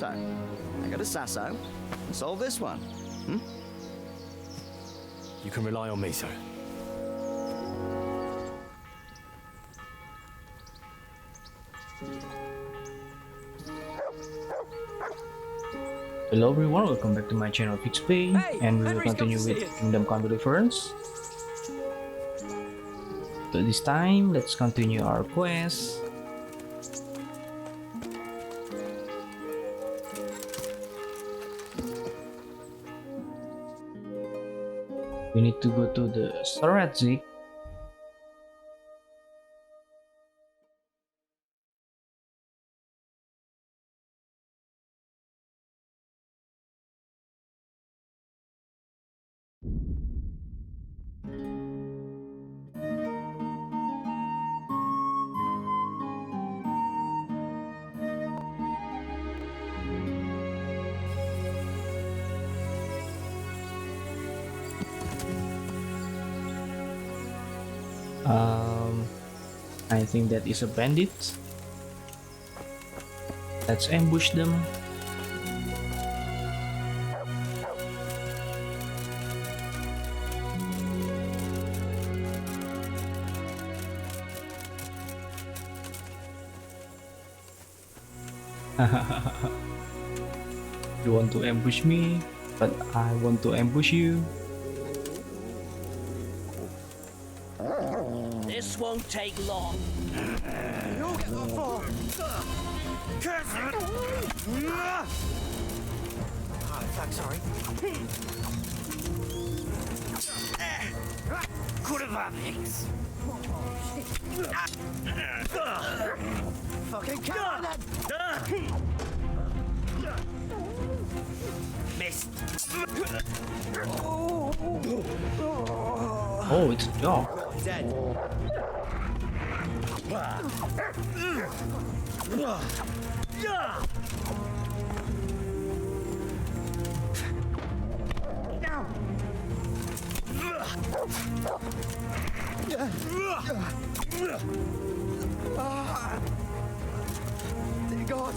So, I go to Sasso and solve this one. You can rely on me, sir. Hello everyone, welcome back to my channel FixPay, and we will continue with Kingdom of Deliverance. So this time, let's continue our quest. We need to go to the Saratzik. I think that is a bandit. Let's ambush them. You want to ambush me, but I want to ambush you. This won't take long. You'll get the fall. Oh, fuck, sorry. Could have happened. Fucking come on then. Missed. Oh, it's a dog. Dead. Dear God.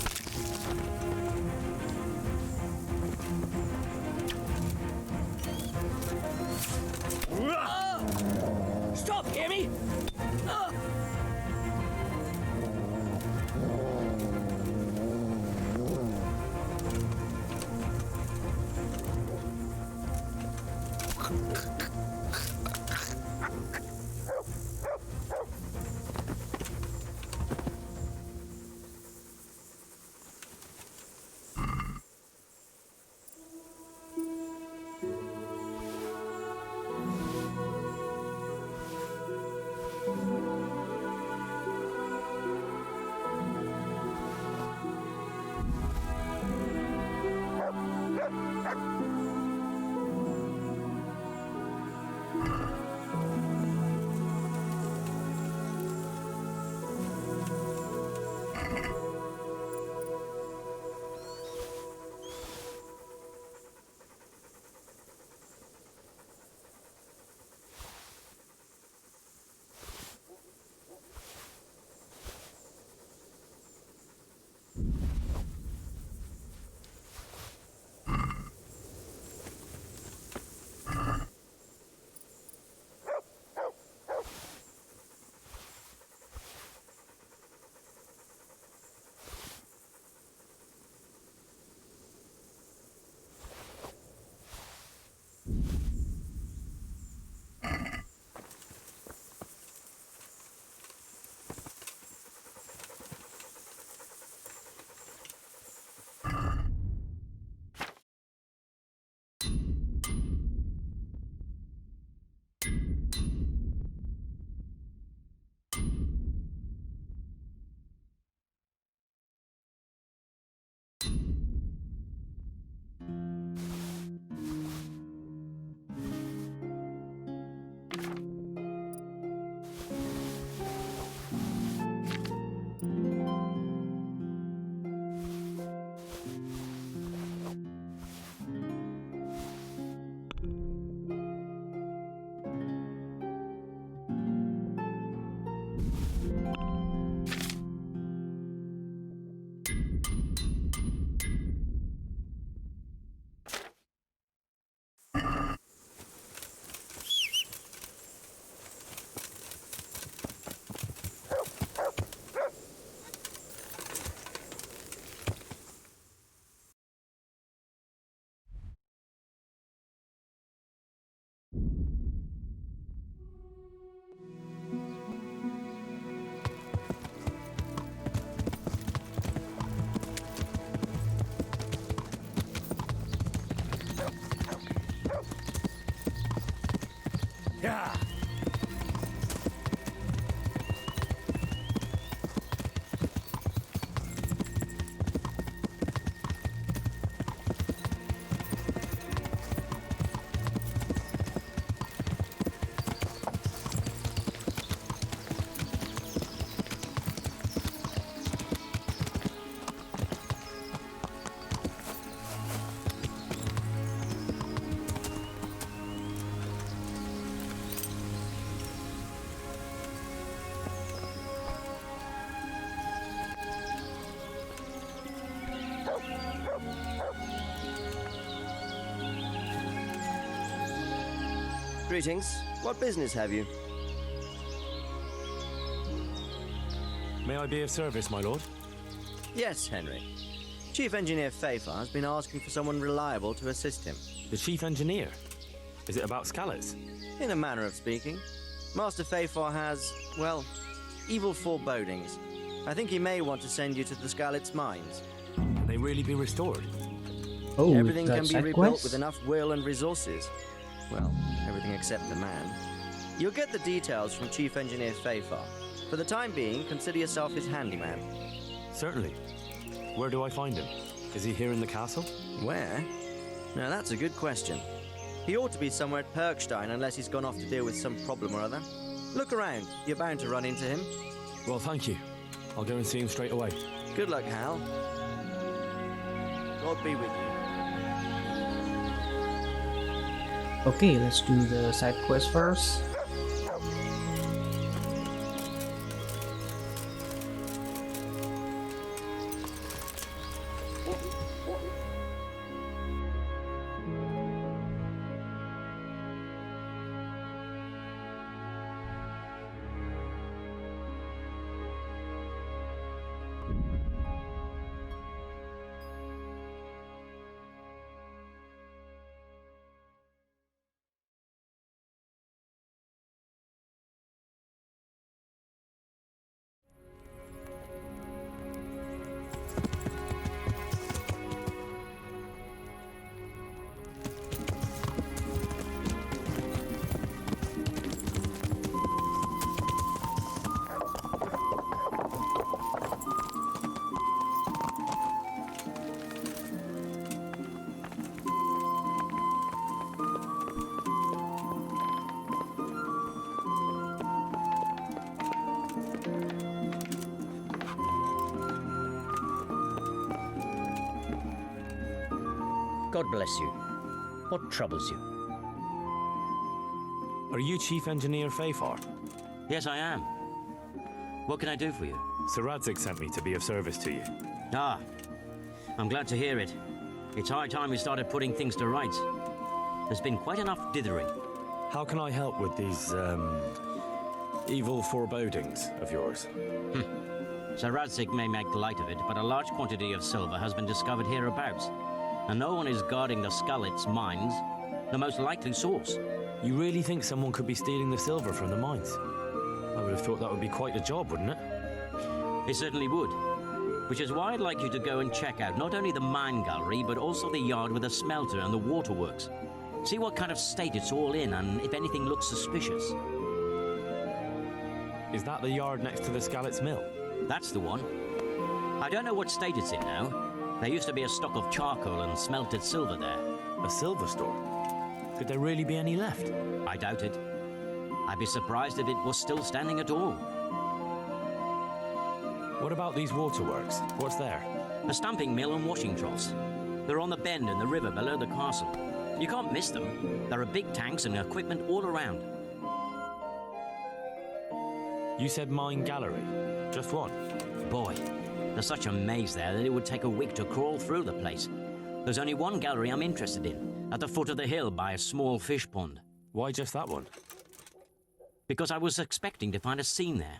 Stop, hear me? Greetings. What business have you? May I be of service, my lord? Yes, Henry. Chief Engineer Fafar has been asking for someone reliable to assist him. The chief engineer? Is it about Scallops? In a manner of speaking. Master Fafar has, well, evil forebodings. I think he may want to send you to the Skalitz mines. Can they really be restored? Oh, Everything that's can be side rebuilt quest? with enough will and resources. Well, everything except the man. You'll get the details from Chief Engineer Fafar. For the time being, consider yourself his handyman. Certainly. Where do I find him? Is he here in the castle? Where? Now that's a good question. He ought to be somewhere at Perkstein unless he's gone off to deal with some problem or other. Look around. You're bound to run into him. Well, thank you. I'll go and see him straight away. Good luck, Hal. God be with you. Okay, let's do the side quest first. God bless you. What troubles you? Are you Chief Engineer Fafar? Yes, I am. What can I do for you? Sir Radzig sent me to be of service to you. Ah, I'm glad to hear it. It's high time we started putting things to rights. There's been quite enough dithering. How can I help with these, evil forebodings of yours? Sir Radzig may make light of it, but a large quantity of silver has been discovered hereabouts. And no one is guarding the Skalitz mines, the most likely source. You really think someone could be stealing the silver from the mines? I would have thought that would be quite a job, wouldn't it? It certainly would. Which is why I'd like you to go and check out not only the mine gallery, but also the yard with the smelter and the waterworks. See what kind of state it's all in, and if anything looks suspicious. Is that the yard next to the Skalitz mill? That's the one. I don't know what state it's in now. There used to be a stock of charcoal and smelted silver there. A silver store? Could there really be any left? I doubt it. I'd be surprised if it was still standing at all. What about these waterworks? What's there? A stamping mill and washing troughs. They're on the bend in the river below the castle. You can't miss them. There are big tanks and equipment all around. You said mine gallery. Just one? Boy, there's such a maze there that it would take a week to crawl through the place. There's only one gallery I'm interested in, at the foot of the hill by a small fish pond. Why just that one? Because I was expecting to find a scene there.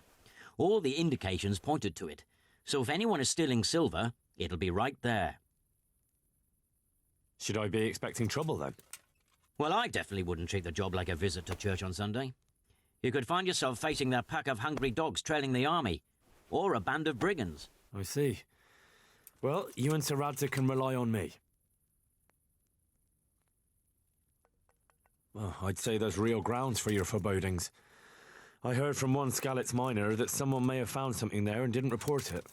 All the indications pointed to it. So if anyone is stealing silver, it'll be right there. Should I be expecting trouble then? Well, I definitely wouldn't treat the job like a visit to church on Sunday. You could find yourself facing that pack of hungry dogs trailing the army, or a band of brigands. I see. Well, you and Sir Radzig can rely on me. Well, I'd say there's real grounds for your forebodings. I heard from one Skalitz miner that someone may have found something there and didn't report it.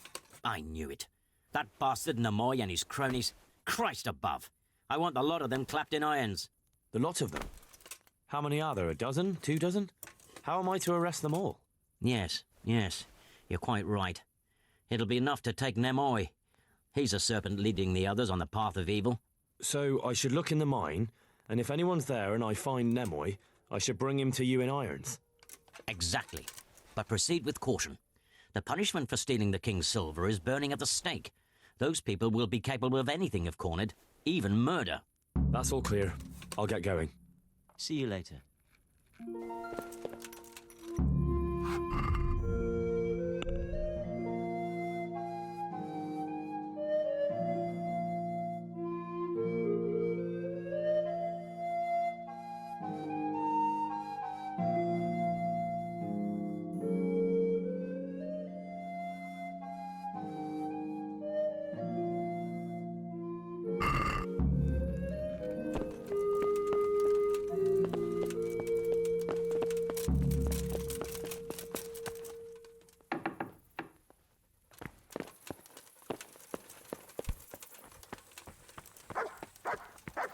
I knew it. That bastard Namoy and his cronies. Christ above. I want the lot of them clapped in irons. The lot of them? How many are there? A dozen? 2 dozen? How am I to arrest them all? Yes. You're quite right. It'll be enough to take Nemoy. He's a serpent leading the others on the path of evil. So I should look in the mine, and if anyone's there and I find Nemoy, I should bring him to you in irons. Exactly. But proceed with caution. The punishment for stealing the king's silver is burning at the stake. Those people will be capable of anything if cornered, even murder. That's all clear. I'll get going. See you later.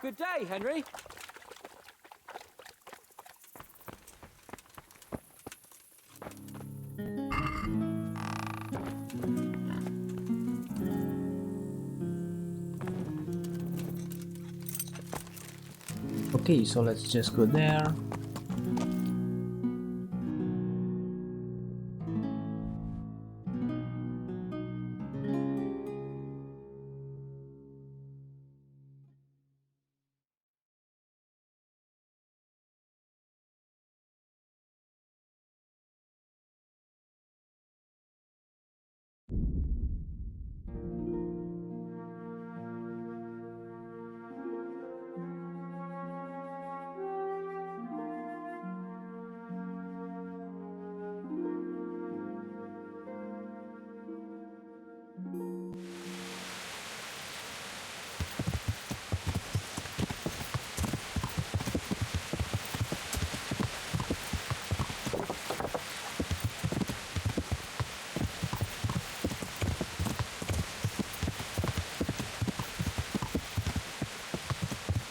Good day, Henry. Okay, so let's just go there.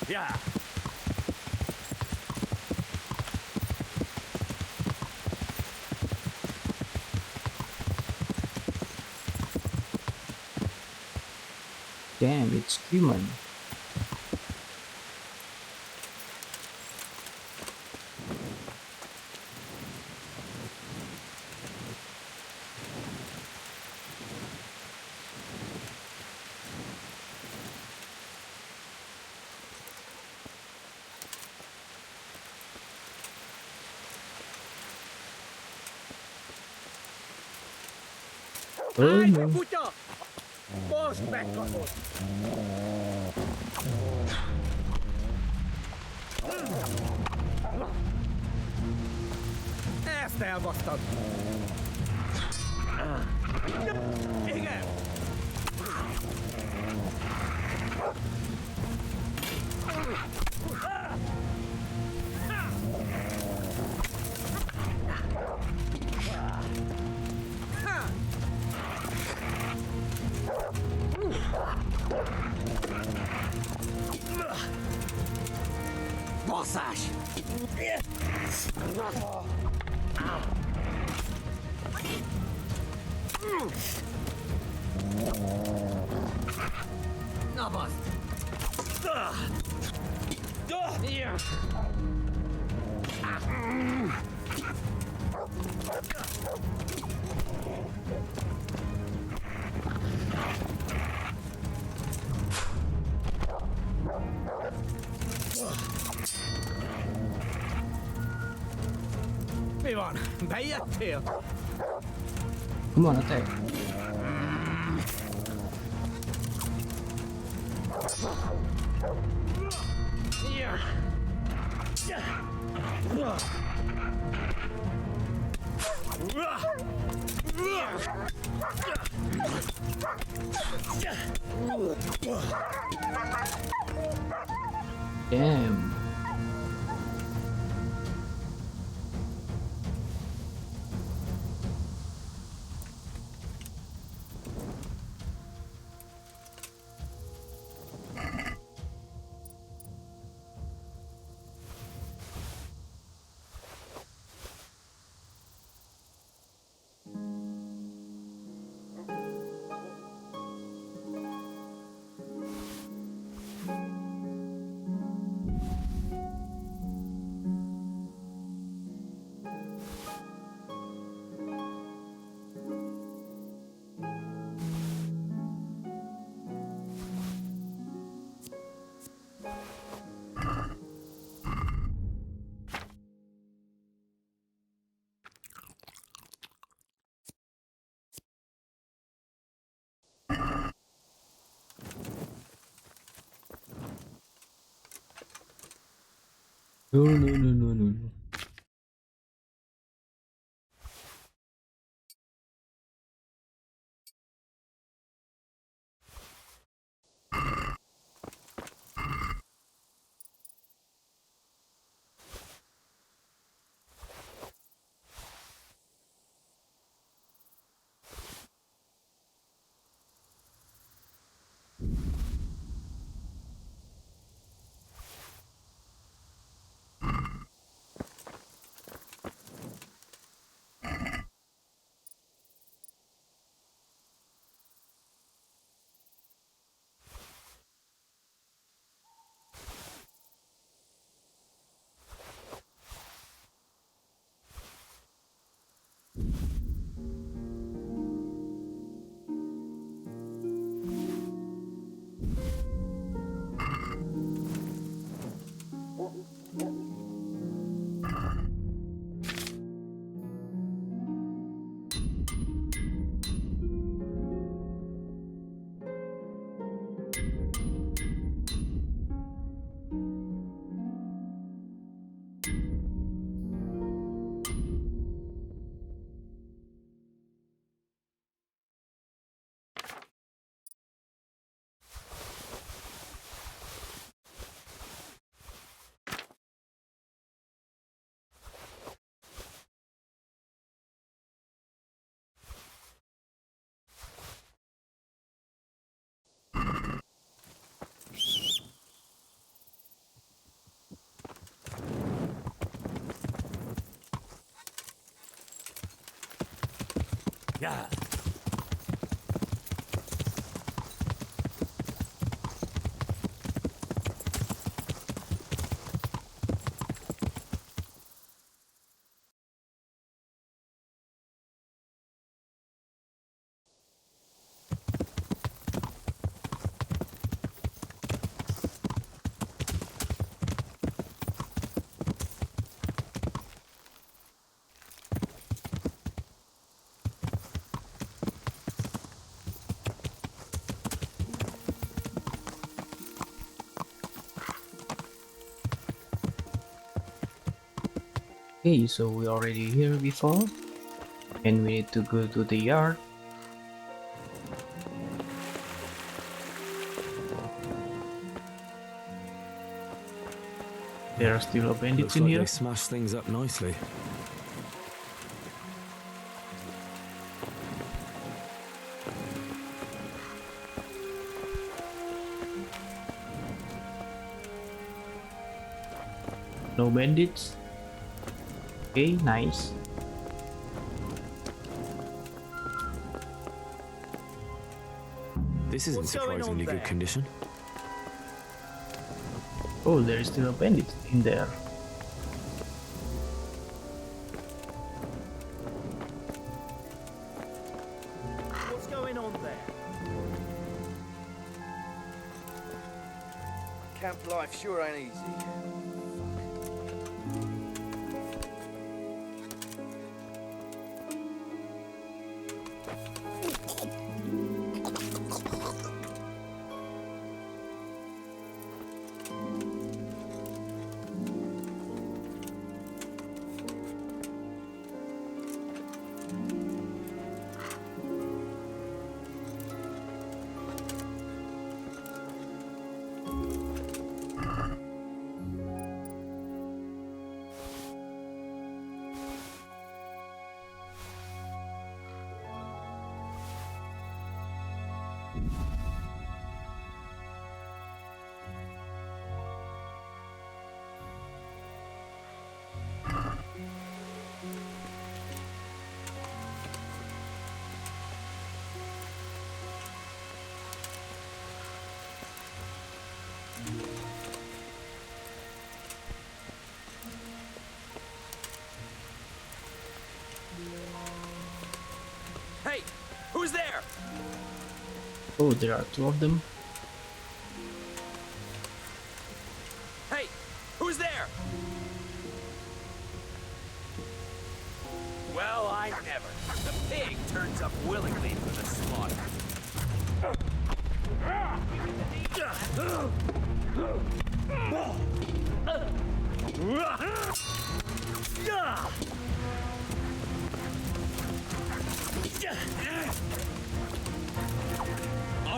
Yeah. Damn, it's human. Oh Aye, no. butcher! Boss back on. Ezt elbasztad! Igen! Basszás! Na baszd! Mi van? Bejöttél? Come on, attack. Damn. No, no, no, no, no, no. Yeah. Okay, so we already here before, and we need to go to the yard. There are still bandits Looks in like here. they smashed things up nicely. No bandits. Okay, nice. This isn't What's going on surprisingly good there? condition. Oh, there is still a bandit in there. What's going on there? Camp life sure ain't easy. Hey, who's there? Oh, there are two of them. Hey, who's there? Well, I never. The pig turns up willingly for the slaughter. All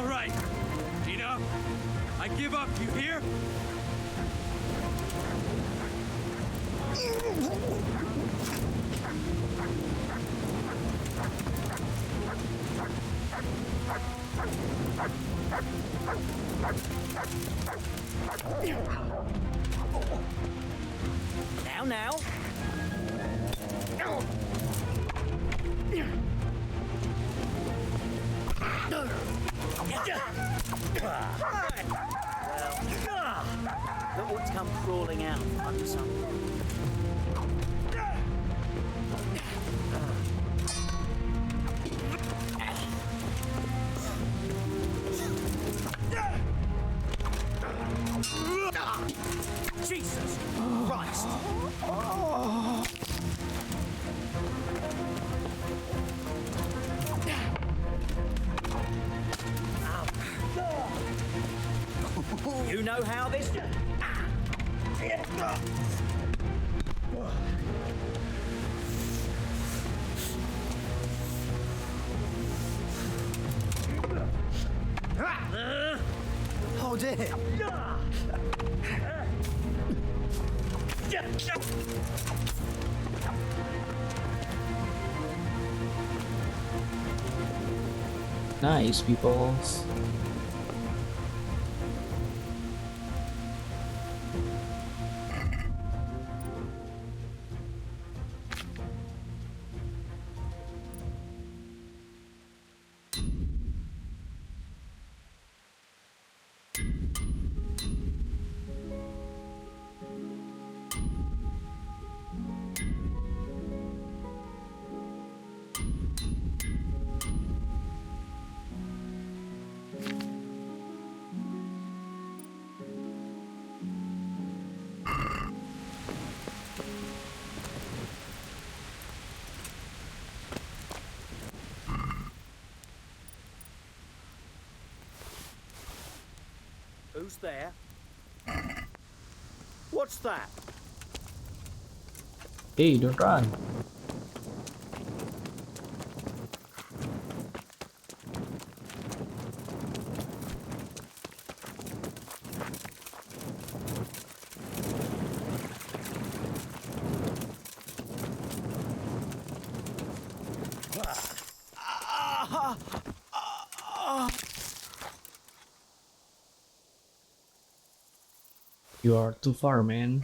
right, enough. I give up, you hear? Now, now. Look what's come crawling out under some. Jesus Christ! You know how this? Oh dear! Nice, people. Who's there? What's that? Hey, don't run. You are too far, man.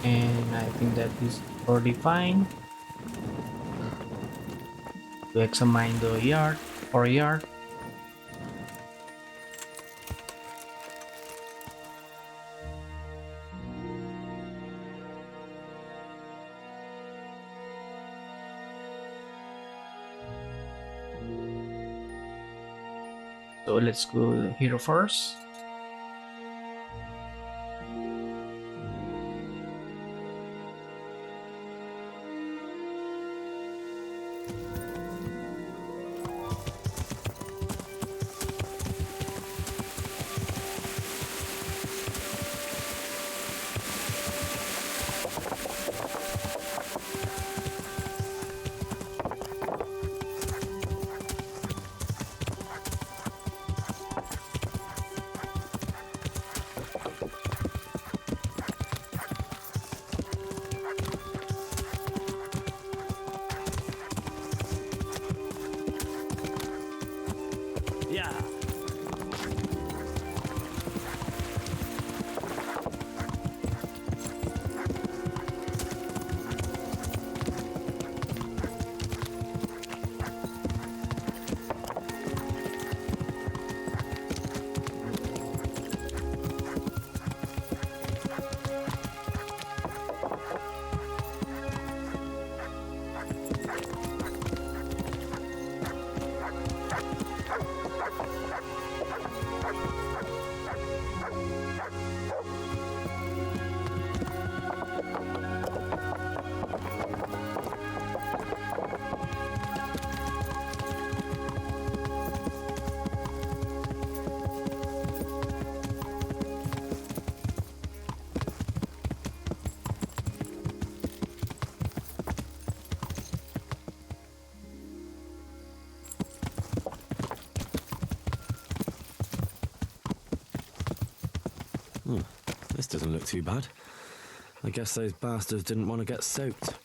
And I think that is already fine to examine the yard or yard. So let's go here first. Yeah. This doesn't look too bad. I guess those bastards didn't want to get soaked.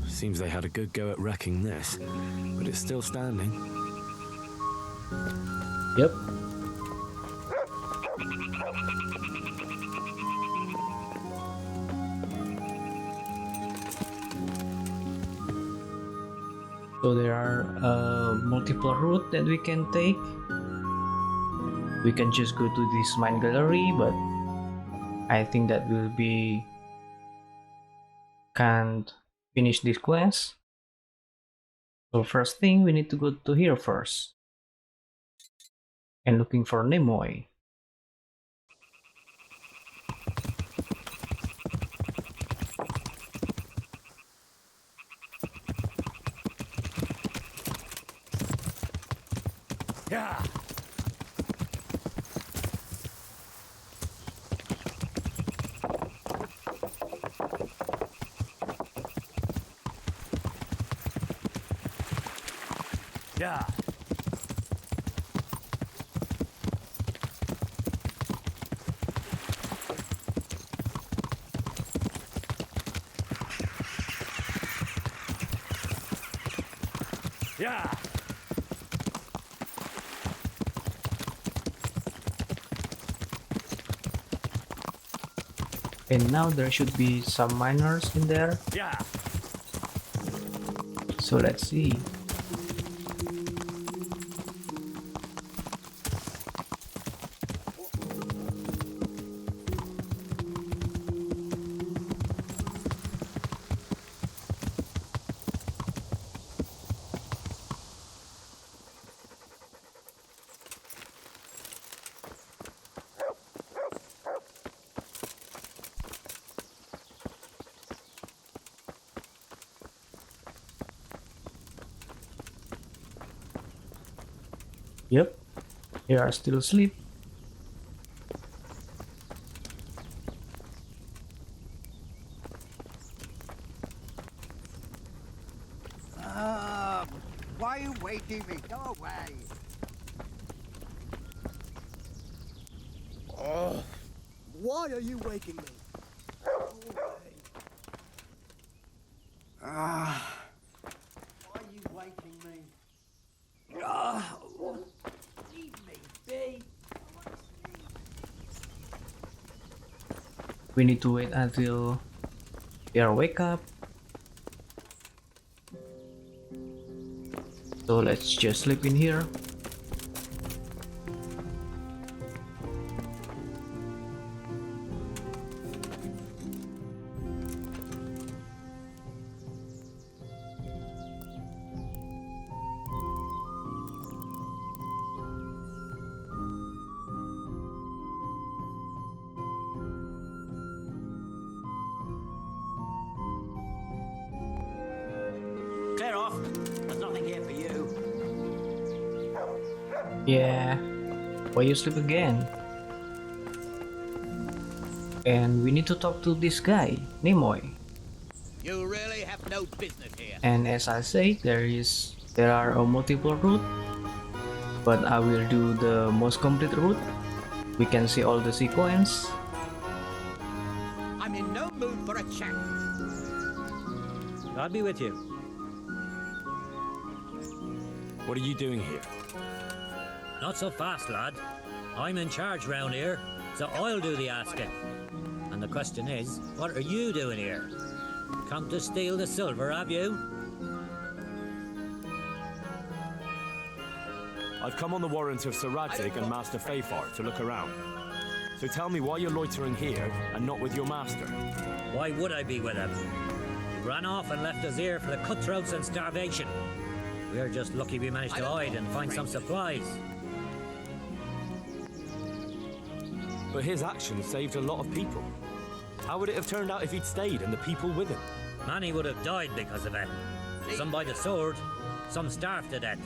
Seems they had a good go at wrecking this, but it's still standing. Yep. So there are multiple routes that we can take. We can just go to this mine gallery, but I think that will be can't finish this quest. So first thing, we need to go to here first and looking for Nimoy. Yeah. Yeah. Yeah. And now there should be some miners in there. Yeah. So let's see. Yep, they are still asleep. Why are you waking me? Go away. Why are you waking me? Why are you waking me? Leave me be. We need to wait until they are wake up. So let's just sleep in here. Clear off. There's nothing here for you. Yeah, why you sleep again? And we need to talk to this guy, Nimoy. You really have no business here. And as I say, there are a multiple route, but I will do the most complete route. We can see all the sequence. I'm in no mood for a chat. I'll be with you. What are you doing here? Not so fast, lad. I'm in charge round here, so I'll do the asking. And the question is, what are you doing here? Come to steal the silver, have you? I've come on the warrant of Sir Radzig and Master Fafar to look around. So tell me why you're loitering here and not with your master. Why would I be with him? He ran off and left us here for the cutthroats and starvation. We're just lucky we managed to hide and find some supplies. But his actions saved a lot of people. How would it have turned out if he'd stayed and the people with him? Many would have died because of it. Some by the sword, some starved to death.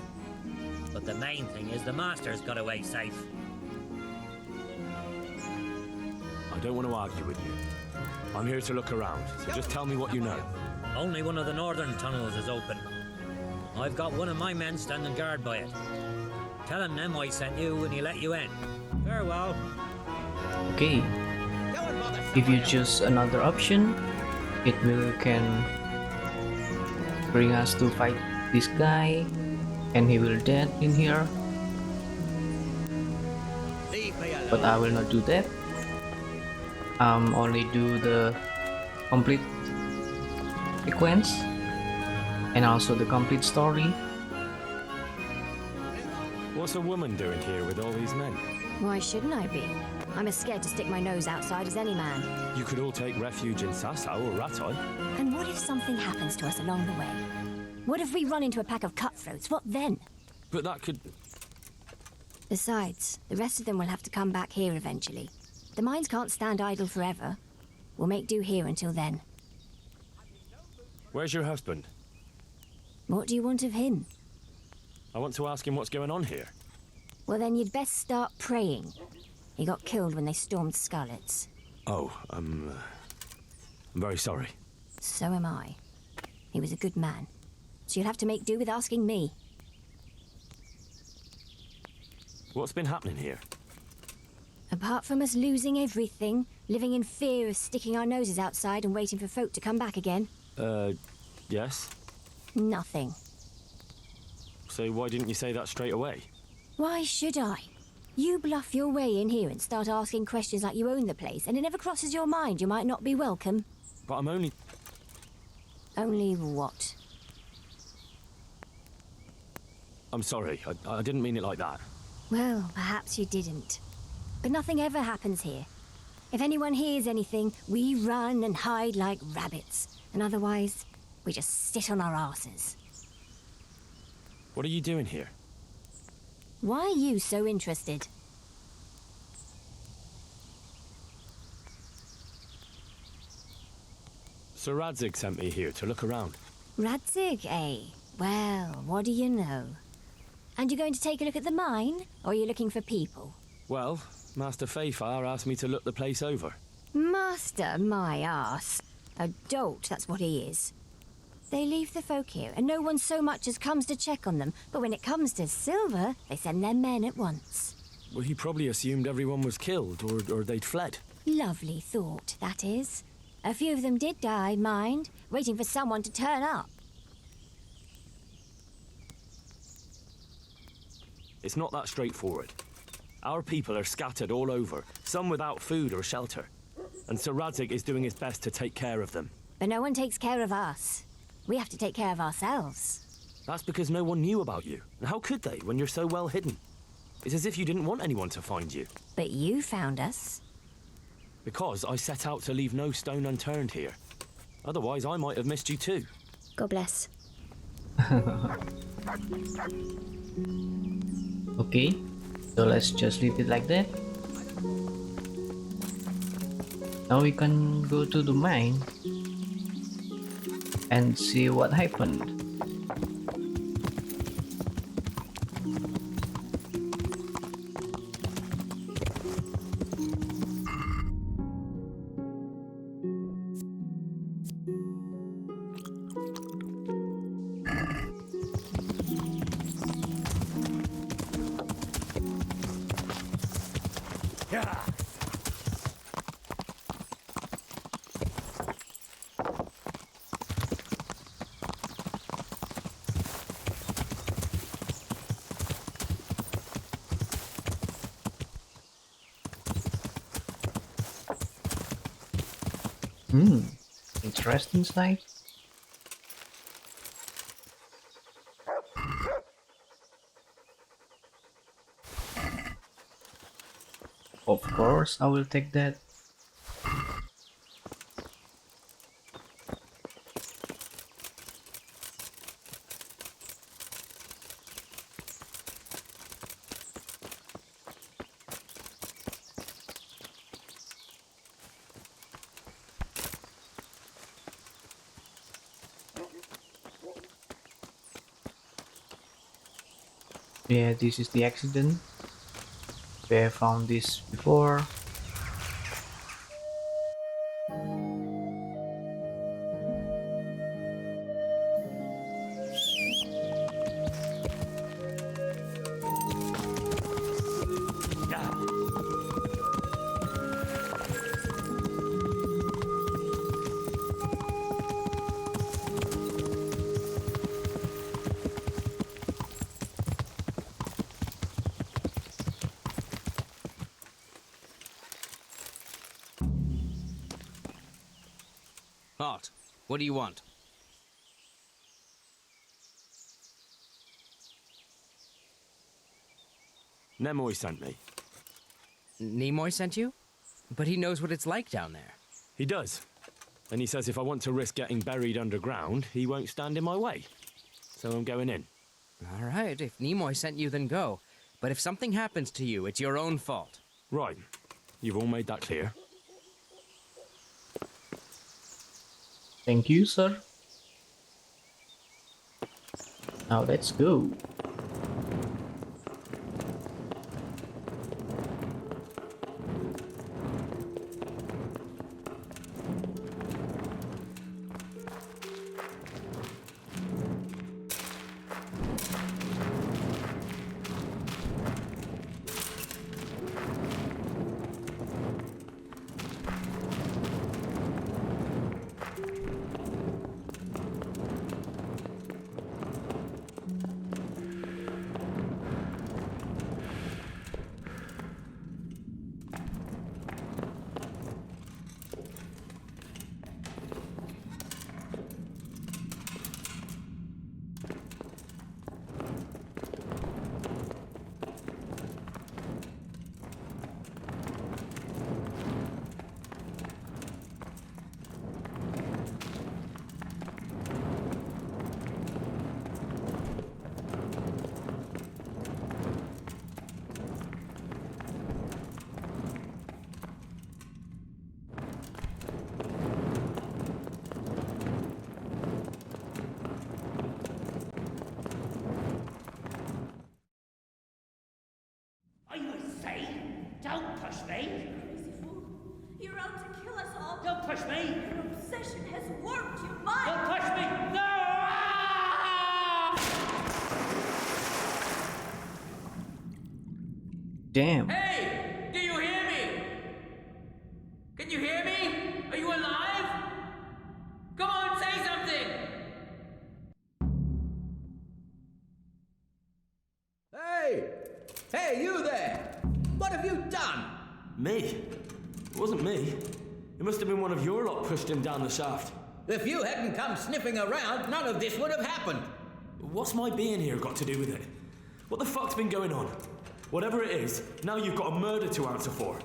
But the main thing is the master's got away safe. I don't want to argue with you. I'm here to look around, so just tell me what you know. Only one of the northern tunnels is open. I've got one of my men standing guard by it. Tell him Nimoy sent you and he let you in. Farewell. Okay, if you choose another option, it can bring us to fight this guy, and he will dead in here. Leave me alone. But I will not do that. Only do the complete sequence and also the complete story. What's a woman doing here with all these men? Why shouldn't I be? I'm as scared to stick my nose outside as any man. You could all take refuge in Sasau or Rattay. And what if something happens to us along the way? What if we run into a pack of cutthroats? What then? But that could... Besides, the rest of them will have to come back here eventually. The mines can't stand idle forever. We'll make do here until then. Where's your husband? What do you want of him? I want to ask him what's going on here. Well, then you'd best start praying. He got killed when they stormed Scarlet's. Oh, I'm very sorry. So am I. He was a good man. So you'll have to make do with asking me. What's been happening here? Apart from us losing everything, living in fear of sticking our noses outside and waiting for folk to come back again, Yes? nothing. So why didn't you say that straight away? Why should I? You bluff your way in here and start asking questions like you own the place, and it never crosses your mind you might not be welcome. But I'm only... Only what? I'm sorry. I didn't mean it like that. Well, perhaps you didn't. But nothing ever happens here. If anyone hears anything, we run and hide like rabbits. And otherwise, we just sit on our asses. What are you doing here? Why are you so interested? Sir Radzig sent me here to look around. Radzig, eh? Well, what do you know? And you're going to take a look at the mine? Or are you looking for people? Well, Master Fayfar asked me to look the place over. Master, my ass. A dolt, that's what he is. They leave the folk here, and no one so much as comes to check on them. But when it comes to silver, they send their men at once. Well, he probably assumed everyone was killed, or they'd fled. Lovely thought, that is. A few of them did die, mind, waiting for someone to turn up. It's not that straightforward. Our people are scattered all over, some without food or shelter. And Sir Radzig is doing his best to take care of them. But no one takes care of us. We have to take care of ourselves. That's because no one knew about you. And how could they, when you're so well hidden? It's as if you didn't want anyone to find you. But you found us. Because I set out to leave no stone unturned here. Otherwise, I might have missed you too. God bless. Okay, so let's just leave it like that. Now we can go to the mine and see what happened. Interesting sight. Of course, I will take that. Yeah, this is the accident. We have found this before. Halt. What do you want? Nemoy sent me. Nimoy sent you? But he knows what it's like down there. He does. And he says if I want to risk getting buried underground, he won't stand in my way. So I'm going in. All right, if Nimoy sent you, then go. But if something happens to you, it's your own fault. Right. You've all made that clear. Thank you, sir. Now let's go. push me! Crazy fool. You're out to kill us all. Don't push me! Your obsession has warped your mind. Don't push me! No! Damn. Hey! Do you hear me? Can you hear me? Are you alive? Come on, say something! Hey! Hey, you there! What have you done? Me? It wasn't me. It must have been one of your lot pushed him down the shaft. If you hadn't come sniffing around, none of this would have happened. What's my being here got to do with it? What the fuck's been going on? Whatever it is, now you've got a murder to answer for.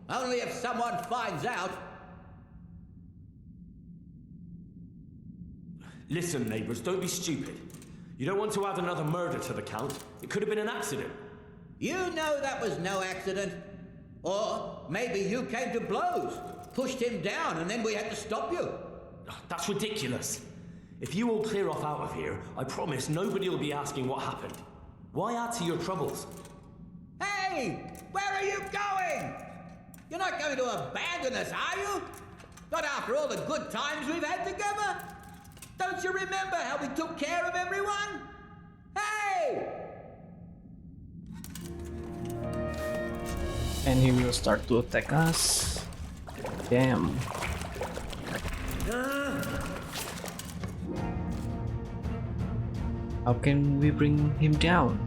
Only if someone finds out. Listen, neighbours, don't be stupid. You don't want to add another murder to the count. It could have been an accident. You know that was no accident. Or maybe you came to blows, pushed him down, and then we had to stop you. That's ridiculous. If you all clear off out of here, I promise nobody will be asking what happened. Why add to your troubles? Hey! Where are you going? You're not going to abandon us, are you? Not after all the good times we've had together? Don't you remember how we took care of everyone? Hey! And he will start to attack us. Damn. How can we bring him down?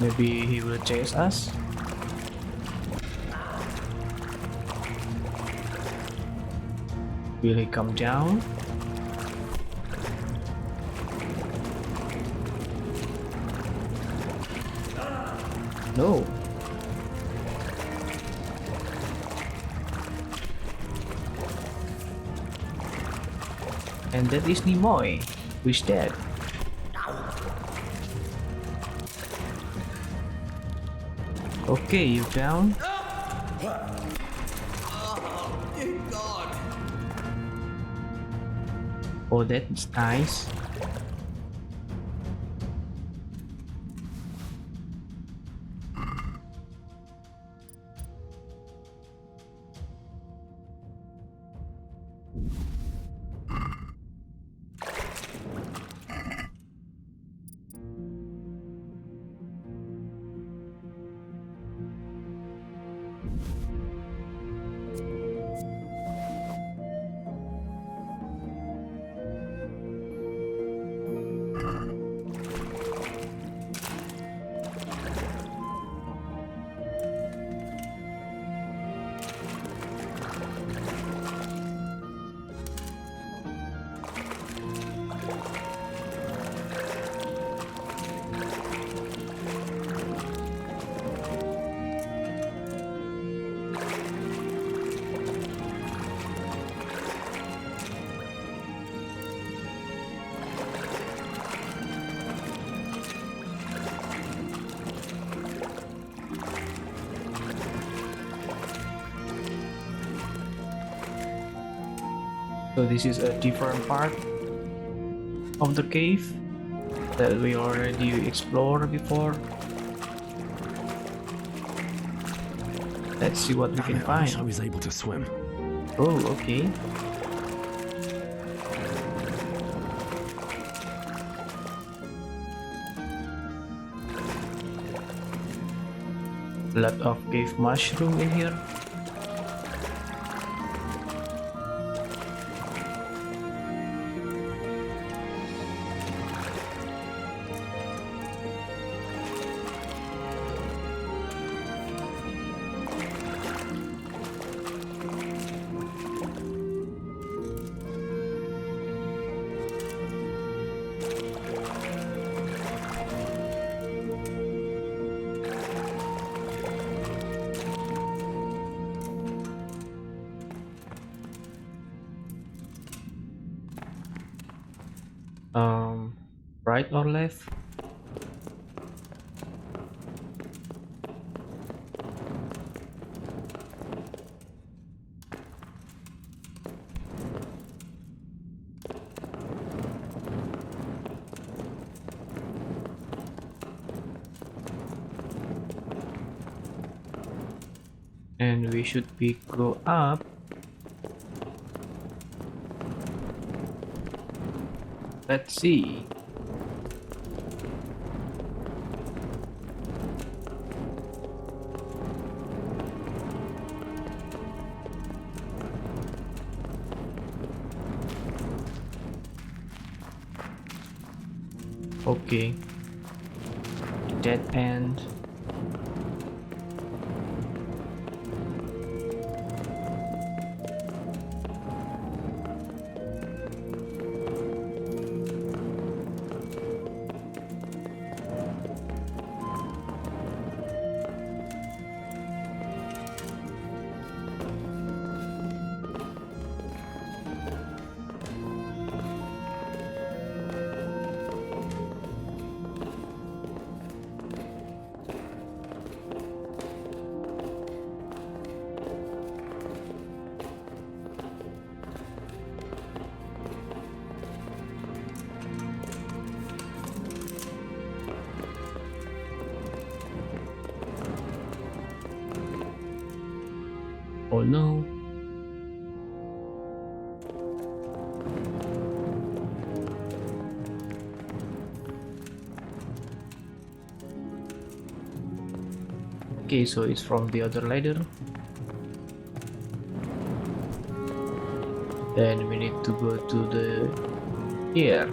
Maybe he will chase us? Will he come down? No. And that is Nimoy, who is dead. Okay, you down? Oh, dear God. Oh, that's nice. So this is a different part of the cave that we already explored before. Let's see what we can I wish I find. was able to swim. Oh, okay. Lot of cave mushroom in here. Right or left? And we should be go up. Let's see. Okay. Dead end. Oh no. Okay, so it's from the other ladder. Then we need to go to the here.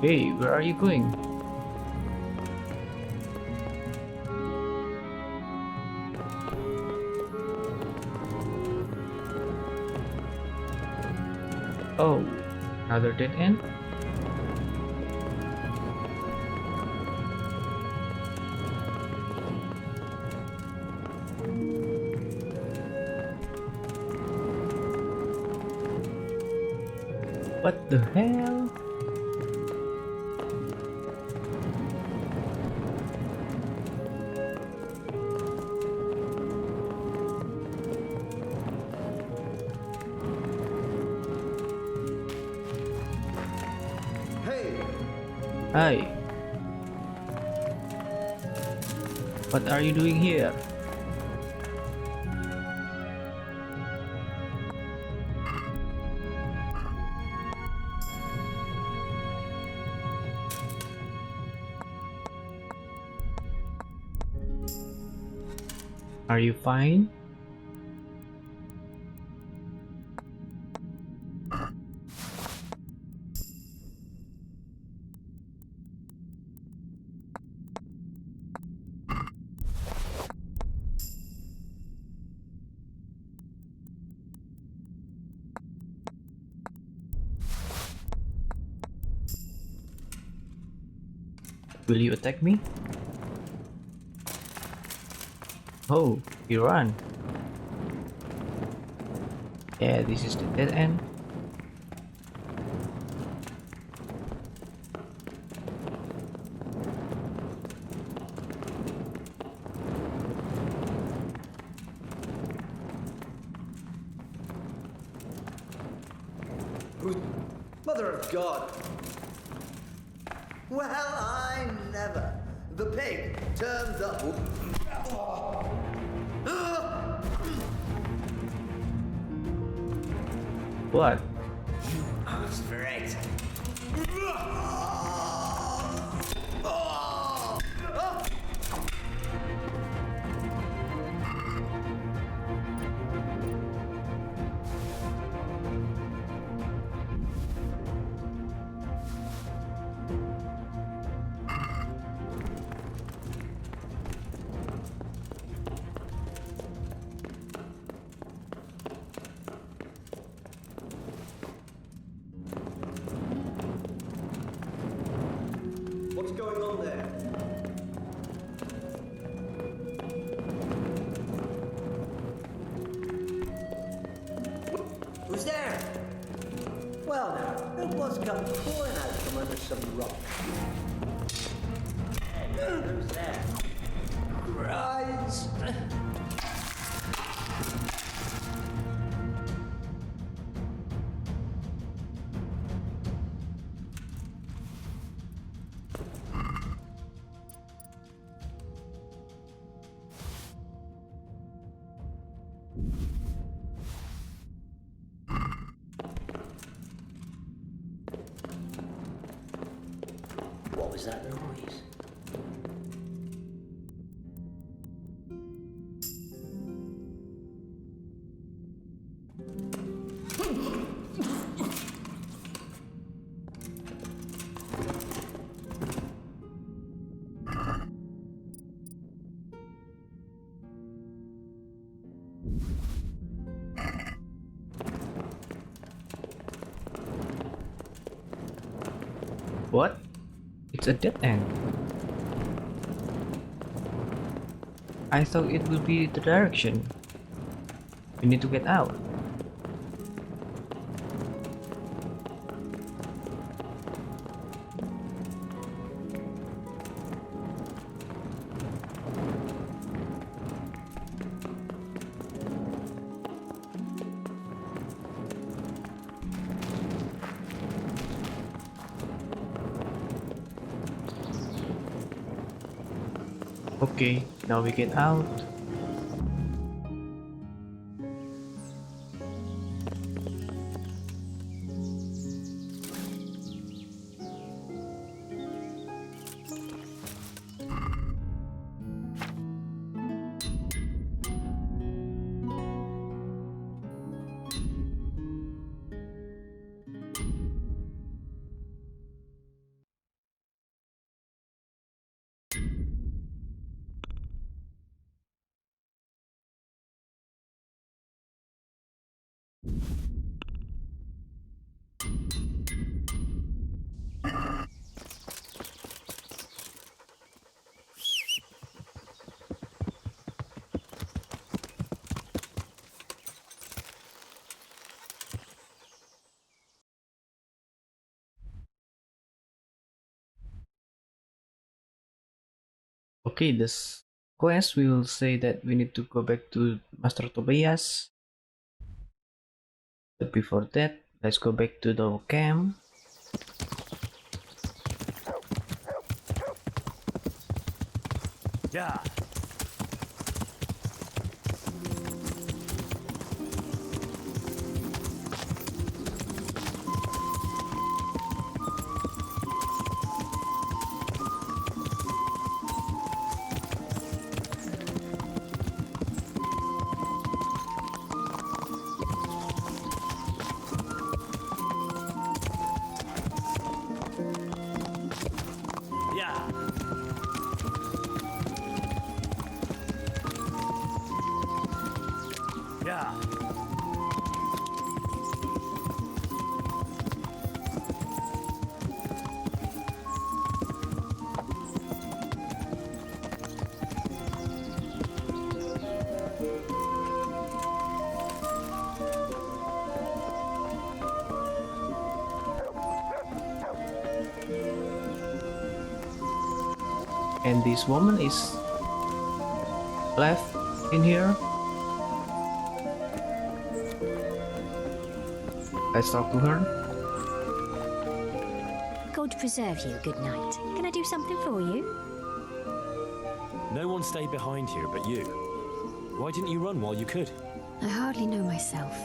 Hey, where are you going? Oh, another dead end? What the hell? Hi. What are you doing here? Are you fine? Will you attack me? Oh, you run. Yeah, this is the dead end. Mother of God! Well, I never. The pig turns up. What? You asked for it. What's going on there? Who's there? Well now, who was come pouring out from under some rock? Who's there? Christ! was that noise? What? It's a dead end. I thought it would be the direction. We need to get out. Okay, now we get out. Okay, this quest will say that we need to go back to Master Tobias. But before that, let's go back to the camp. Yeah. Yeah. And this woman is left in here. Let's talk to her. God preserve you, good night. Can I do something for you? No one stayed behind here but you. Why didn't you run while you could? I hardly know myself.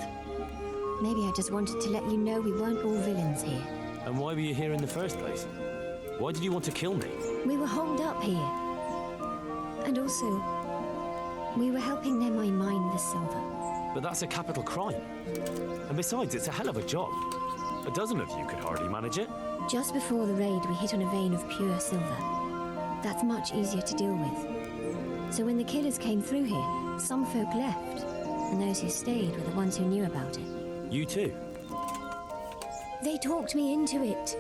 Maybe I just wanted to let you know we weren't all villains here. And why were you here in the first place? Why did you want to kill me? We were holed up here. And also, we were helping them mine the silver. But that's a capital crime. And besides, it's a hell of a job. A dozen of you could hardly manage it. Just before the raid, we hit on a vein of pure silver. That's much easier to deal with. So when the killers came through here, some folk left. And those who stayed were the ones who knew about it. You too? They talked me into it.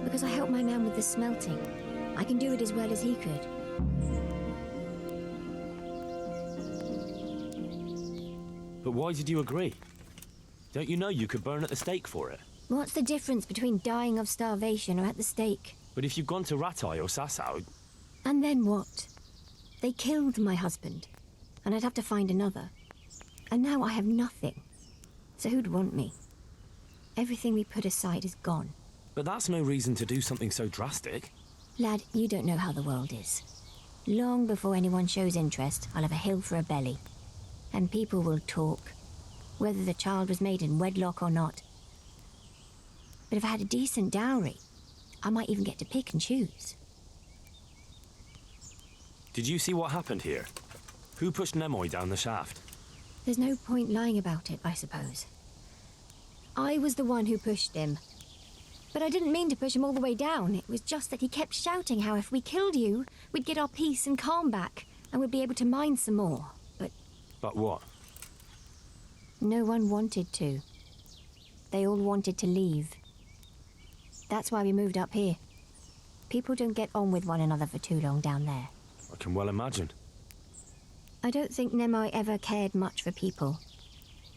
Because I helped my man with the smelting. I can do it as well as he could. But why did you agree? Don't you know you could burn at the stake for it? What's the difference between dying of starvation or at the stake? But if you've gone to Ratai or Sasau... And then what? They killed my husband. And I'd have to find another. And now I have nothing. So who'd want me? Everything we put aside is gone. But that's no reason to do something so drastic. Lad, you don't know how the world is. Long before anyone shows interest, I'll have a hill for a belly. And people will talk, whether the child was made in wedlock or not. But if I had a decent dowry, I might even get to pick and choose. Did you see what happened here? Who pushed Nemoy down the shaft? There's no point lying about it, I suppose. I was the one who pushed him. But I didn't mean to push him all the way down. It was just that he kept shouting how if we killed you, we'd get our peace and calm back, and we'd be able to mine some more. But what? No one wanted to. They all wanted to leave. That's why we moved up here. People don't get on with one another for too long down there. I can well imagine. I don't think Nemoy ever cared much for people.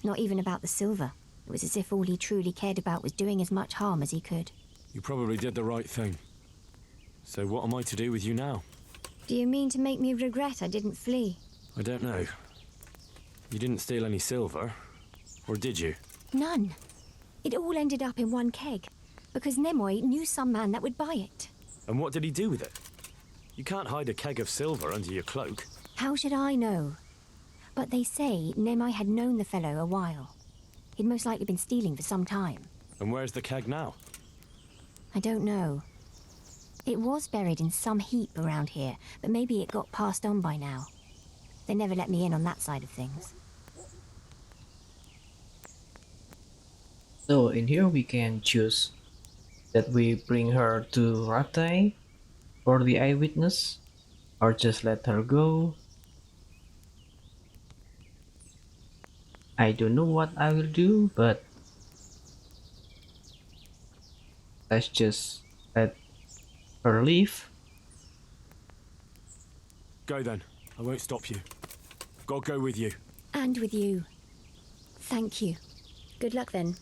Not even about the silver. It was as if all he truly cared about was doing as much harm as he could. You probably did the right thing. So what am I to do with you now? Do you mean to make me regret I didn't flee? I don't know. You didn't steal any silver, or did you? None. It all ended up in one keg, because Nemoy knew some man that would buy it. And what did he do with it? You can't hide a keg of silver under your cloak. How should I know? But they say Nemoy had known the fellow a while. He'd most likely been stealing for some time. And where's the keg now? I don't know. It was buried in some heap around here, but maybe it got passed on by now. They never let me in on that side of things. So in here we can choose that we bring her to Rattay for the eyewitness, or just let her go. I don't know what I will do, but let's just let her leave. Go then. I won't stop you. God go with you. And with you. Thank you. Good luck then.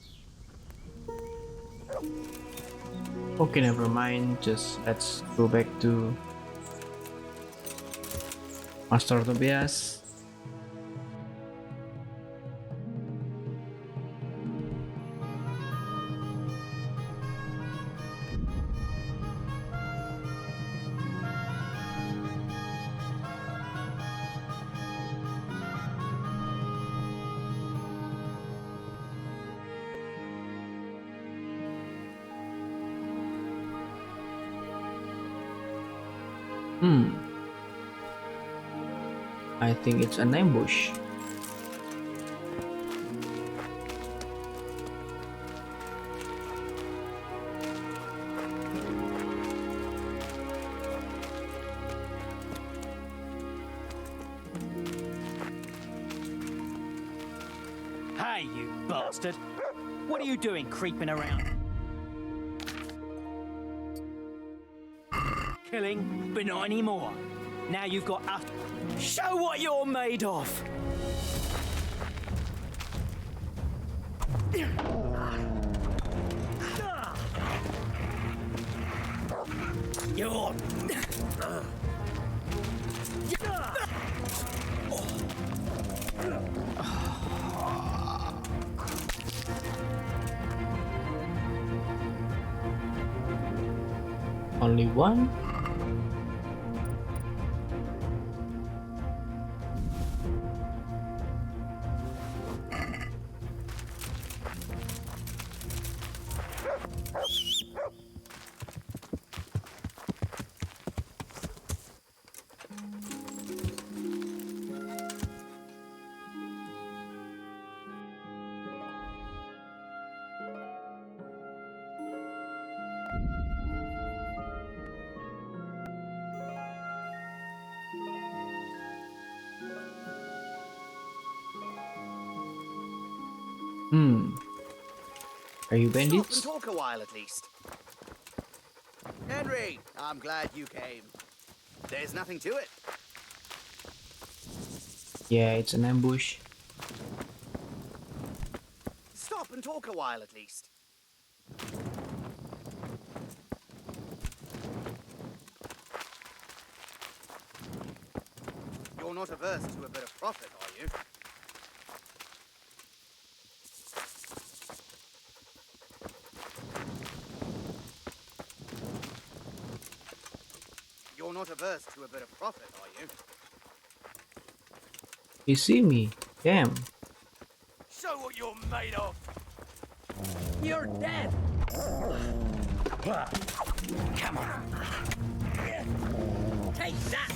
Okay, never mind. Just let's go back to Master Tobias. I think it's an ambush. Hey, you bastard! What are you doing creeping around? Killing, but not anymore. Now you've got us. Show what you're made of! You're... Only one? Are you bandits? Stop and talk a while at least. Henry, I'm glad you came. There's nothing to it. Yeah, it's an ambush. Stop and talk a while at least. You're not averse to a bit of profit, are you? You're not averse to a bit of profit, are you? You see me? Damn. Show what you're made of! You're dead! Come on! Take Take that!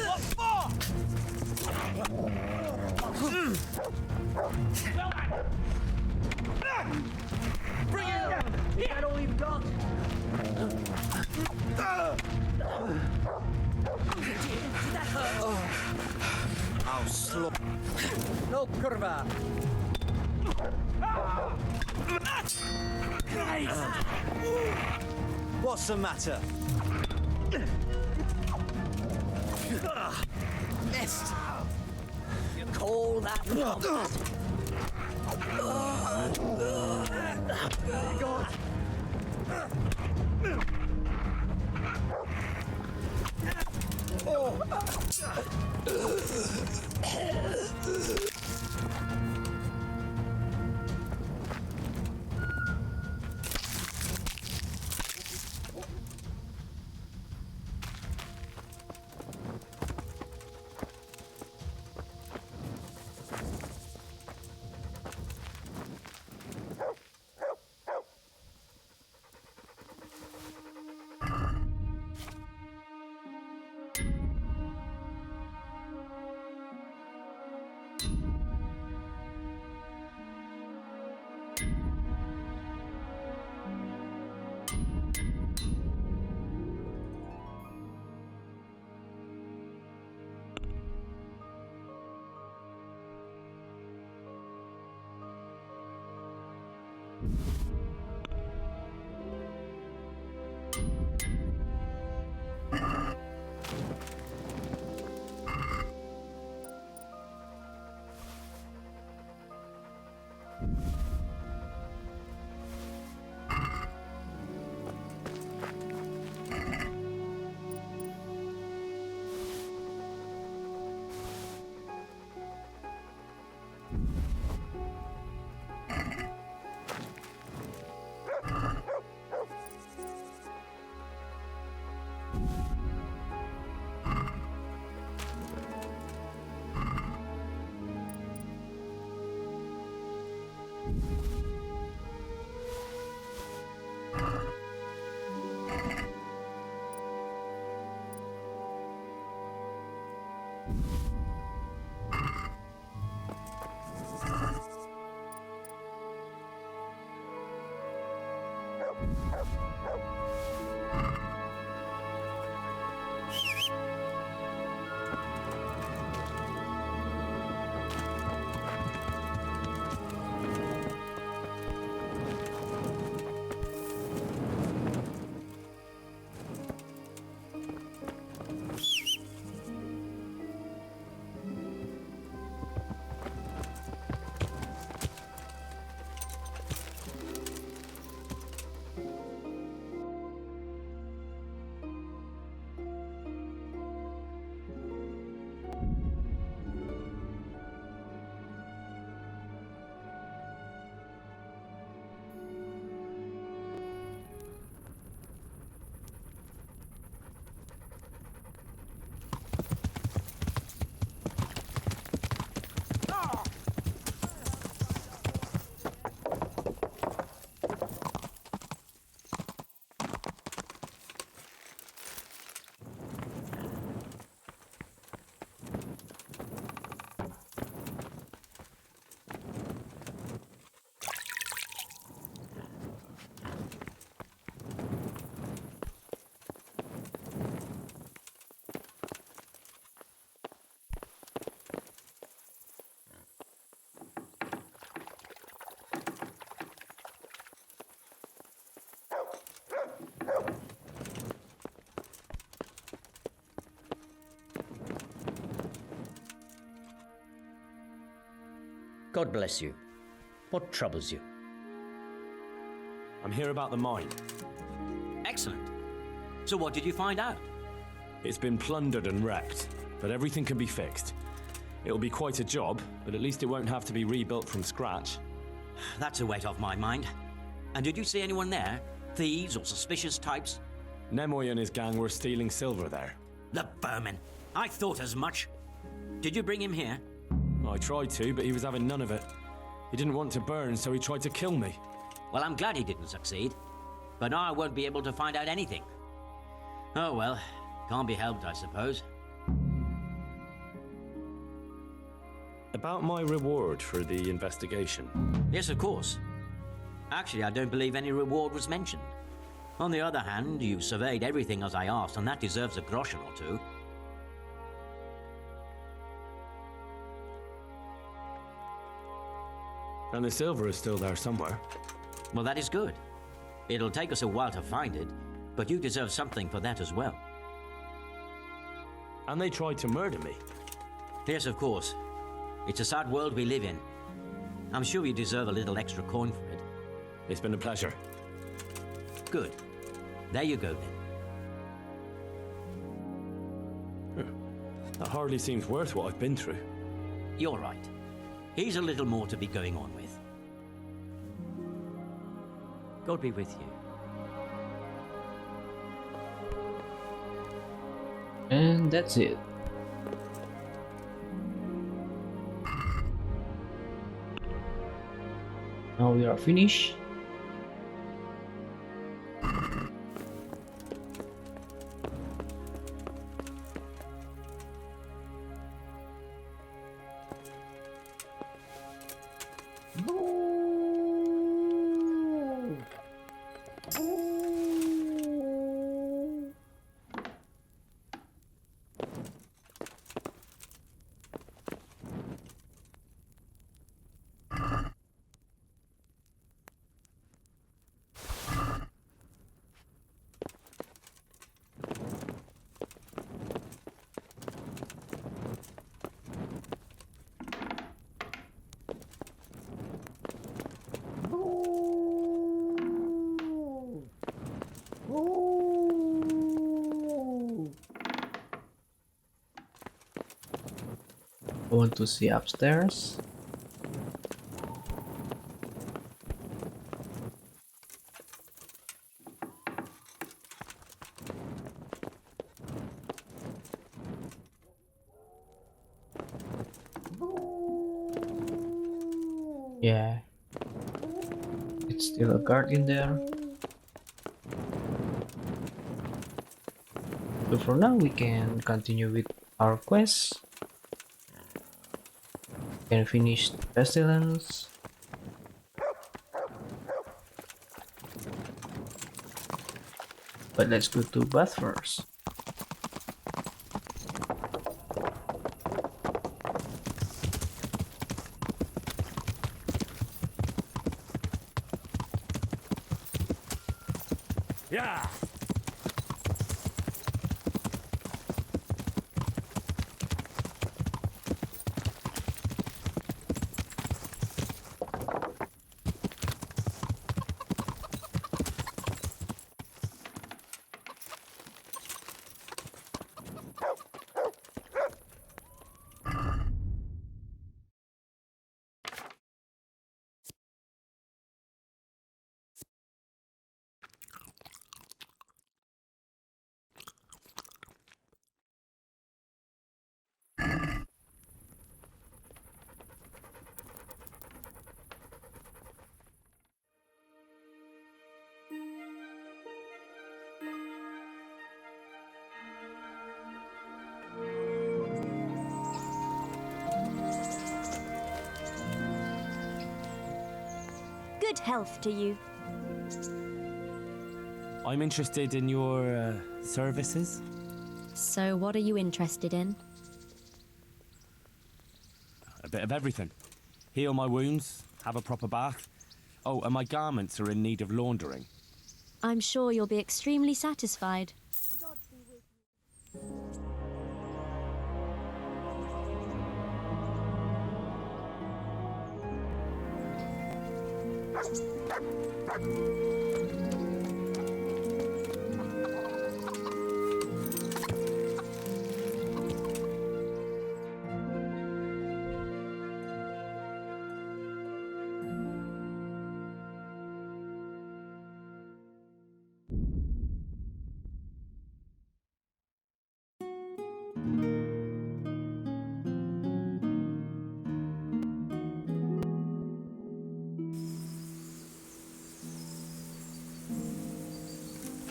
What for? Bring it down! Is that all you've got? Did that hurt? I'll slop. No curva. What's the matter? Missed. You call that combat? God. God bless you. What troubles you? I'm here about the mine. Excellent. So what did you find out? It's been plundered and wrecked, but everything can be fixed. It'll be quite a job, but at least it won't have to be rebuilt from scratch. That's a weight off my mind. And did you see anyone there? Thieves or suspicious types? Nemoy and his gang were stealing silver there. The vermin. I thought as much. Did you bring him here? I tried to, but he was having none of it. He didn't want to burn, so he tried to kill me. Well, I'm glad he didn't succeed. But now I won't be able to find out anything. Oh well, Can't be helped, I suppose. About my reward for the investigation. Yes, of course. Actually, I don't believe any reward was mentioned. On the other hand, you surveyed everything as I asked, and that deserves a groschen or two. And the silver is still there somewhere. Well, that is good. It'll take us a while to find it, but you deserve something for that as well. And they tried to murder me. Yes, of course. It's a sad world we live in. I'm sure you deserve a little extra coin for it. It's been a pleasure. Good. There you go, then. That hardly seems worth what I've been through. You're right. Here's a little more to be going on with. God be with you. And that's it. Now we are finished. I want to see upstairs. Yeah, it's still a guard in there. So for now we can continue with our quest. Can finish Pestilence. But let's go to Bath first. Yeah. Good health to you. I'm interested in your services. So, what are you interested in? A bit of everything. Heal my wounds, have a proper bath. Oh, and my garments are in need of laundering. I'm sure you'll be extremely satisfied.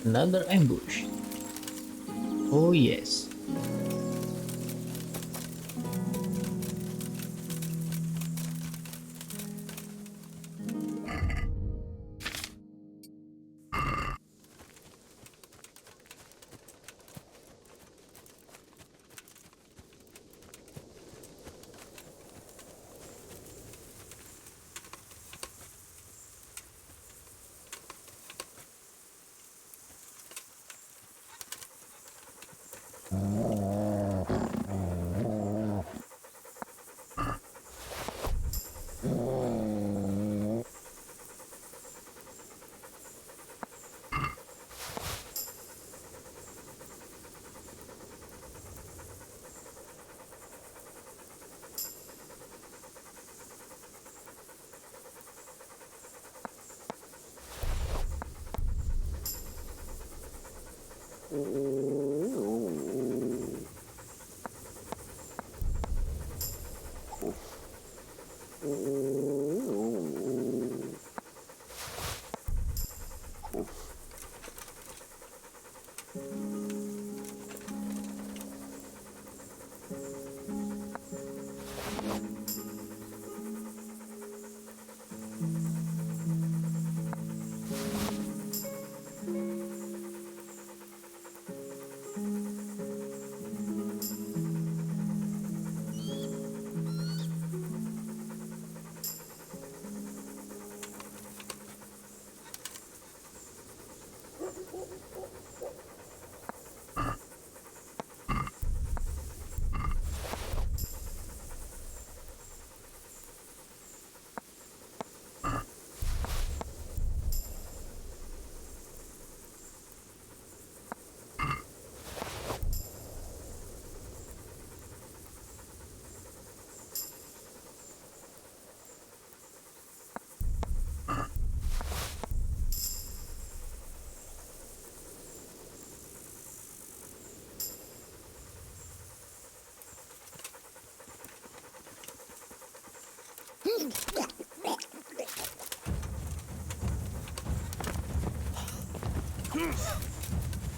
Another ambush. Oh yes.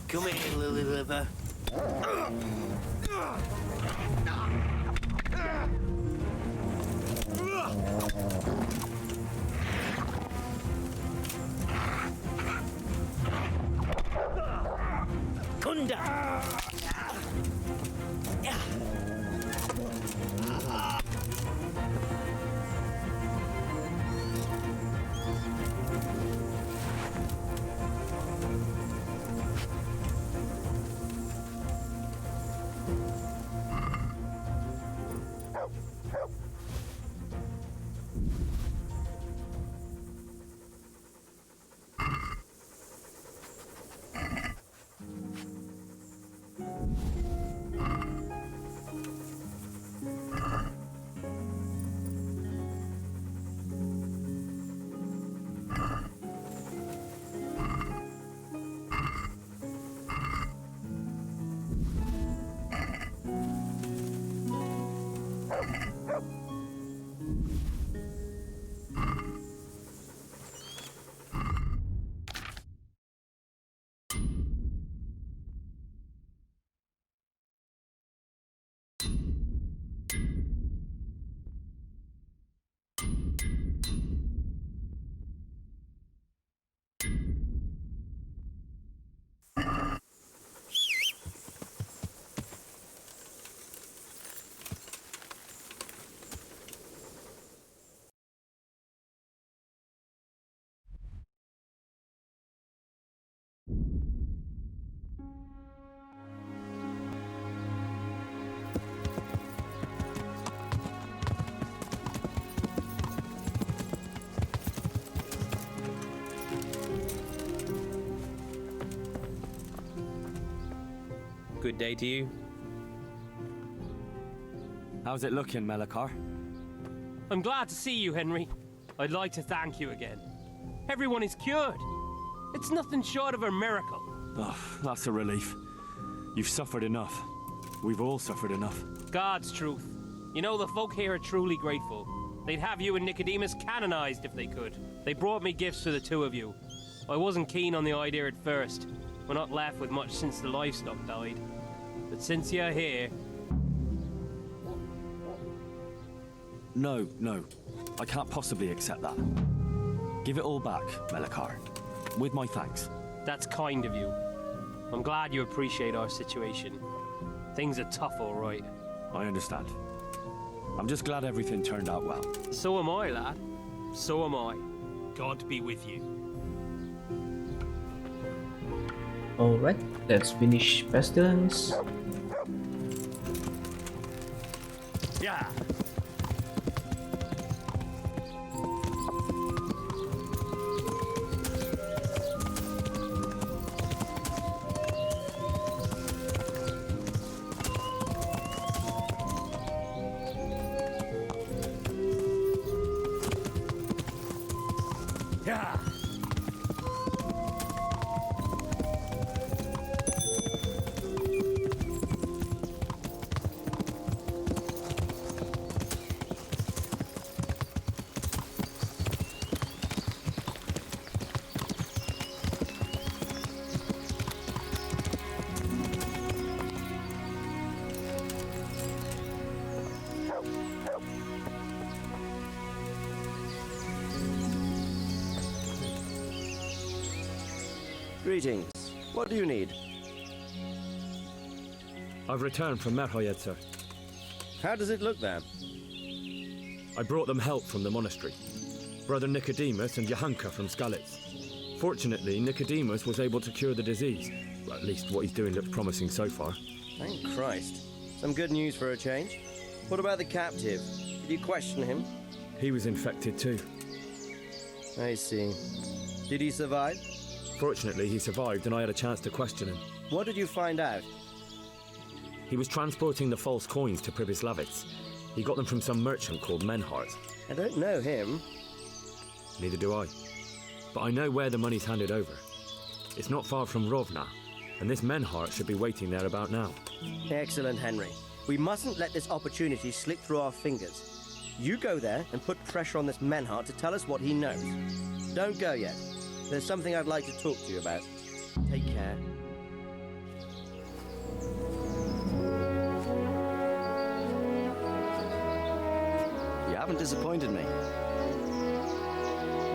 Come here, Lily Liver. Kunda! Good day to you. How's it looking, Melikar? I'm glad to see you, Henry. I'd like to thank you again. Everyone is cured. It's nothing short of a miracle. Oh, that's a relief. You've suffered enough. We've all suffered enough. God's truth. You know, the folk here are truly grateful. They'd have you and Nicodemus canonized if they could. They brought me gifts for the two of you. I wasn't keen on the idea at first. We're not left with much since the livestock died. But since you're here, No. I can't possibly accept that. Give it all back, Melikar. With my thanks. that's kind of you. I'm glad you appreciate our situation. Things are tough, all right. I understand. I'm just glad everything turned out well. So am I, lad. So am I. God be with you. Alright, let's finish Pestilence. Yeah. Yeah. Greetings. What do you need? I've returned from Merhoyed, sir. How does it look there? I brought them help from the monastery. Brother Nicodemus and Johanka from Skalitz. Fortunately, Nicodemus was able to cure the disease. Well, at least what he's doing looks promising so far. Thank Christ. Some good news for a change. What about the captive? Did you question him? He was infected too. I see. Did he survive? Fortunately, he survived and I had a chance to question him. What did you find out? He was transporting the false coins to Pribyslavitz. He got them from some merchant called Menhart. I don't know him. Neither do I. But I know where the money's handed over. It's not far from Rovna, and this Menhart should be waiting there about now. Excellent, Henry. We mustn't let this opportunity slip through our fingers. You go there and put pressure on this Menhart to tell us what he knows. Don't go yet. There's something I'd like to talk to you about. Take care. You haven't disappointed me.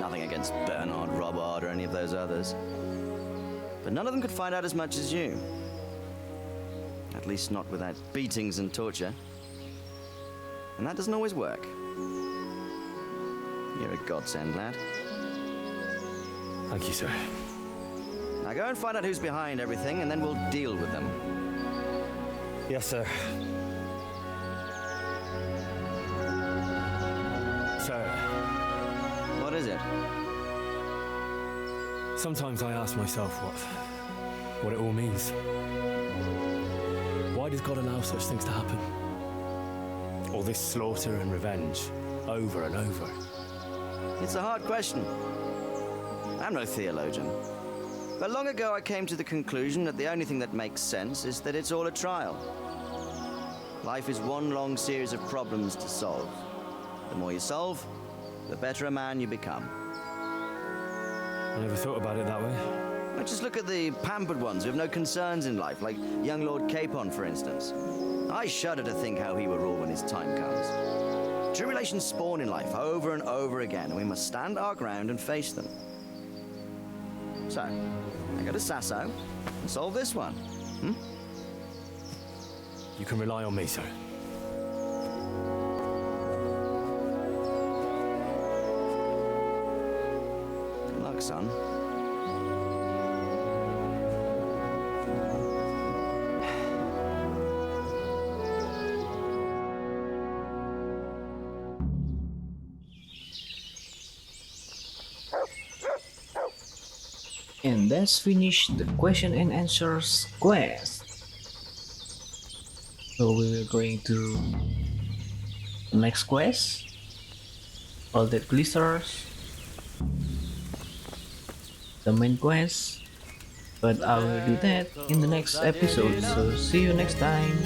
Nothing against Bernard, Robard, or any of those others. But none of them could find out as much as you. At least not without beatings and torture. And that doesn't always work. You're a godsend, lad. Thank you, sir. Now go and find out who's behind everything, and then we'll deal with them. Yes, sir. Sir. What is it? Sometimes I ask myself what it all means. Why does God allow such things to happen? All this slaughter and revenge, over and over. It's a hard question. I'm no theologian. But long ago I came to the conclusion that the only thing that makes sense is that it's all a trial. Life is one long series of problems to solve. The more you solve, the better a man you become. I never thought about it that way. Well, just look at the pampered ones who have no concerns in life, like young Lord Capon, for instance. I shudder to think how he will rule when his time comes. Tribulations spawn in life over and over again, and we must stand our ground and face them. So, I go to Sasso and solve this one. You can rely on me, sir. Good luck, son. And that's finished the question and answers quest. So we're going to the next quest. All that glitters. The main quest. But I will do that in the next episode. So see you next time.